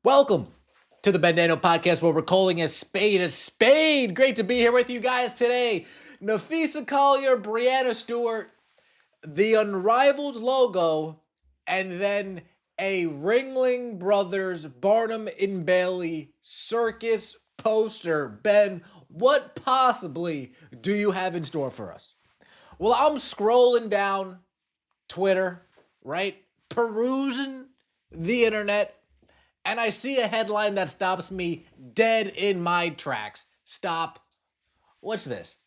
Welcome to the Bandano Podcast, where we're calling a spade a spade. Great to be here with you guys today. Nafisa Collier, Brianna Stewart, the Unrivaled logo, and then a Ringling Brothers Barnum and Bailey circus poster. Ben, what possibly do you have in store for us? Well, I'm scrolling down Twitter, right? Perusing the internet, and I see a headline that stops me dead in my tracks. Stop. What's this?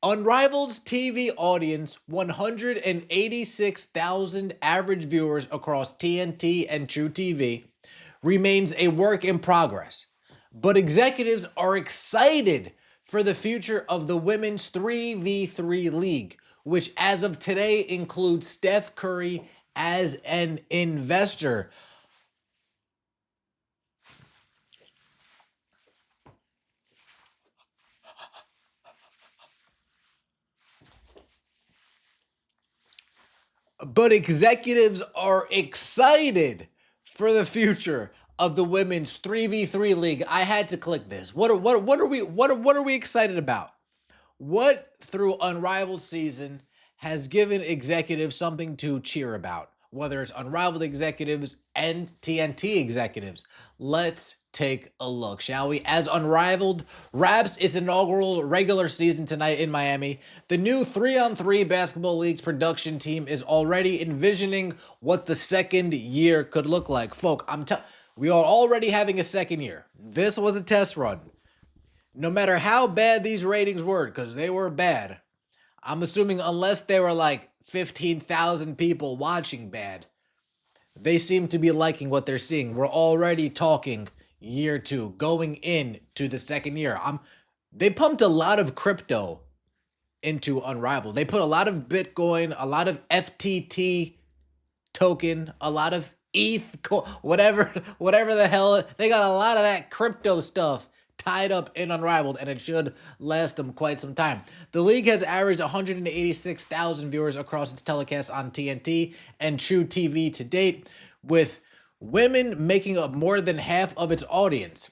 Unrivaled's TV audience, 186,000 average viewers across TNT and True TV, remains a work in progress. But executives are excited for the future of the women's 3v3 league, which as of today includes Steph Curry as an investor. But executives are excited for the future of the women's 3v3 league. I had to click this. What are we excited about? What through Unrivaled season has given executives something to cheer about? Whether it's Unrivaled executives and TNT executives. Let's take a look, shall we? As Unrivaled wraps its inaugural regular season tonight in Miami, the new 3-on-3 basketball league's production team is already envisioning what the second year could look like. Folk, we are already having a second year. This was a test run. No matter how bad these ratings were, because they were bad, I'm assuming unless they were like 15,000 people watching bad, they seem to be liking what they're seeing. We're already talking year two, going into the second year. They pumped a lot of crypto into Unrivaled. They put a lot of Bitcoin, a lot of FTT token, a lot of ETH, whatever the hell. They got a lot of that crypto stuff tied up in Unrivaled, and it should last them quite some time. The league has averaged 186,000 viewers across its telecasts on TNT and True TV to date, with women making up more than half of its audience.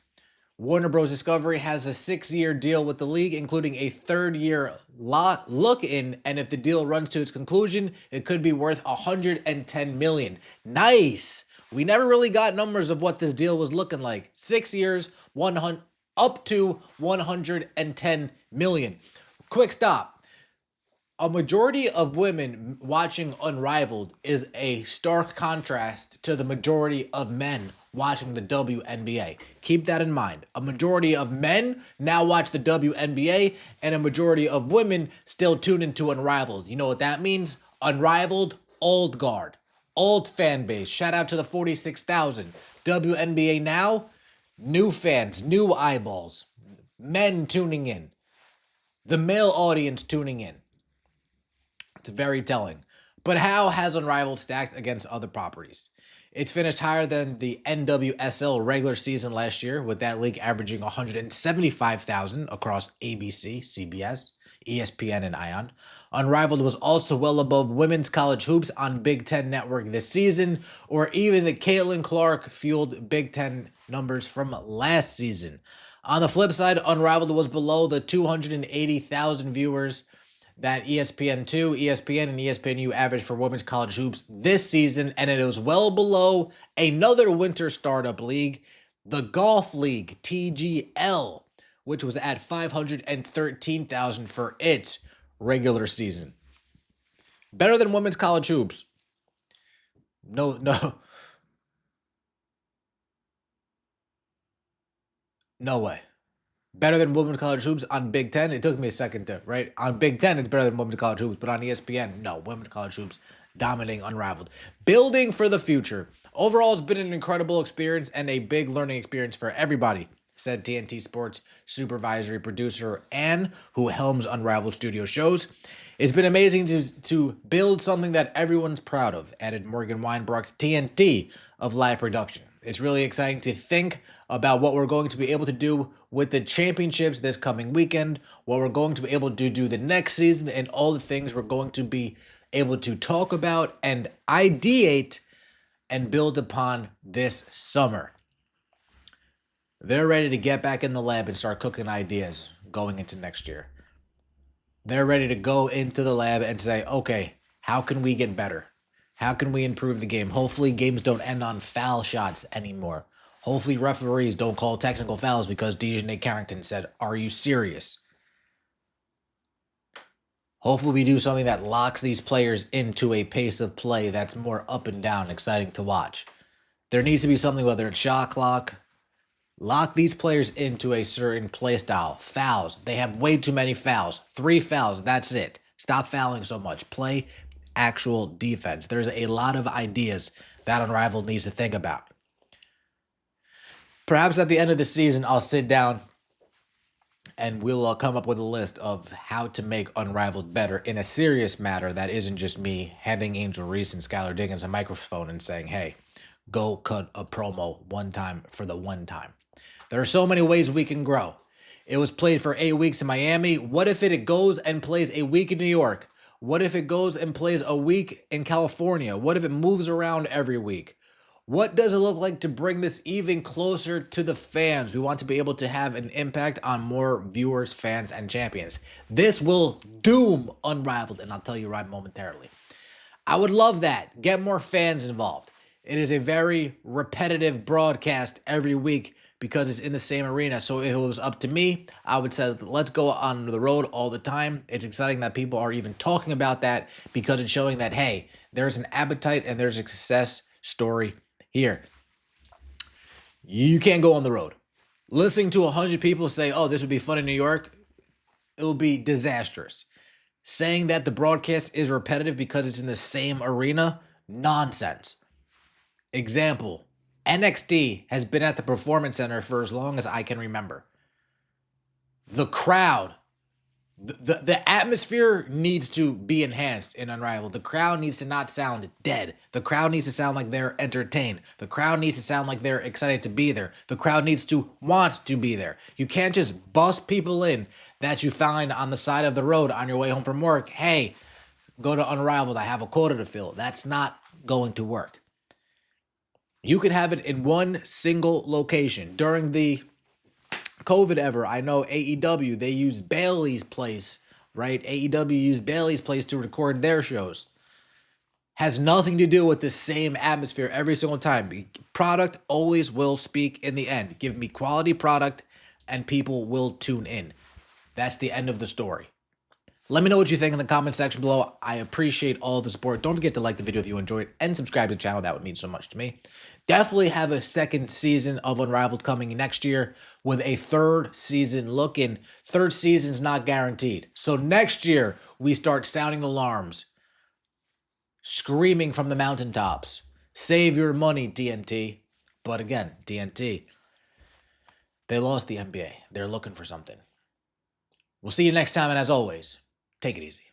Warner Bros. Discovery has a 6-year deal with the league, including a 3rd-year look-in, and if the deal runs to its conclusion, it could be worth $110 million. Nice! We never really got numbers of what this deal was looking like. 6 years, up to $110 million. Quick stop. A majority of women watching Unrivaled is a stark contrast to the majority of men watching the WNBA. Keep that in mind. A majority of men now watch the WNBA, and a majority of women still tune into Unrivaled. You know what that means? Unrivaled, old guard, old fan base. Shout out to the 46,000. WNBA now, new fans, new eyeballs, men tuning in, the male audience tuning in. It's very telling. But how has Unrivaled stacked against other properties? It's finished higher than the NWSL regular season last year, with that league averaging 175,000 across ABC, CBS, ESPN, and ION. Unrivaled was also well above women's college hoops on Big Ten Network this season, or even the Caitlin Clark-fueled Big Ten numbers from last season. On the flip side, Unrivaled was below the 280,000 viewers that ESPN2, ESPN, and ESPNU averaged for women's college hoops this season, and it was well below another winter startup league, the Golf League, TGL, which was at 513,000 for its regular season. Better than women's college hoops. No. No way. Better than women's college hoops on Big Ten. It took me a second to, right? On Big Ten, it's better than women's college hoops, but on ESPN, no. Women's college hoops dominating Unrivaled. Building for the future. Overall, it's been an incredible experience and a big learning experience for everybody, said TNT Sports supervisory producer Ann, who helms Unrivaled studio shows. It's been amazing to build something that everyone's proud of, added Morgan Weinbrock, TNT of live production. It's really exciting to think about what we're going to be able to do with the championships this coming weekend, what we're going to be able to do the next season, and all the things we're going to be able to talk about and ideate and build upon this summer. They're ready to get back in the lab and start cooking ideas going into next year. They're ready to go into the lab and say, okay, how can we get better? How can we improve the game? Hopefully games don't end on foul shots anymore. Hopefully referees don't call technical fouls because Dejanay Carrington said, are you serious? Hopefully we do something that locks these players into a pace of play that's more up and down, exciting to watch. There needs to be something, whether it's shot clock, lock these players into a certain play style. Fouls. They have way too many fouls. 3 fouls. That's it. Stop fouling so much. Play actual defense. There's a lot of ideas that Unrivaled needs to think about. Perhaps at the end of the season, I'll sit down and we'll come up with a list of how to make Unrivaled better in a serious matter that isn't just me handing Angel Reese and Skylar Diggins a microphone and saying, hey, go cut a promo one time for the one time. There are so many ways we can grow. It was played for 8 weeks in Miami. What if it goes and plays a week in New York? What if it goes and plays a week in California? What if it moves around every week? What does it look like to bring this even closer to the fans? We want to be able to have an impact on more viewers, fans, and champions. This will doom Unrivaled, and I'll tell you right momentarily. I would love that. Get more fans involved. It is a very repetitive broadcast every week because it's in the same arena. So if it was up to me, I would say, let's go on the road all the time. It's exciting that people are even talking about that because it's showing that, hey, there's an appetite and there's a success story here. You can't go on the road. Listening to 100 people say, oh, this would be fun in New York, it will be disastrous. Saying that the broadcast is repetitive because it's in the same arena, nonsense. Example, NXT has been at the Performance Center for as long as I can remember. The crowd, the atmosphere needs to be enhanced in Unrivaled. The crowd needs to not sound dead. The crowd needs to sound like they're entertained. The crowd needs to sound like they're excited to be there. The crowd needs to want to be there. You can't just bust people in that you find on the side of the road on your way home from work. Hey, go to Unrivaled. I have a quota to fill. That's not going to work. You could have it in one single location. During the COVID ever, I know AEW, they used Bailey's place, right? AEW used Bailey's place to record their shows. Has nothing to do with the same atmosphere every single time. Product always will speak in the end. Give me quality product and people will tune in. That's the end of the story. Let me know what you think in the comment section below. I appreciate all the support. Don't forget to like the video if you enjoyed and subscribe to the channel. That would mean so much to me. Definitely have a second season of Unrivaled coming next year with a third season looking. Third season's not guaranteed. So next year, we start sounding alarms, screaming from the mountaintops. Save your money, TNT. But again, TNT, they lost the NBA. They're looking for something. We'll see you next time, and as always, take it easy.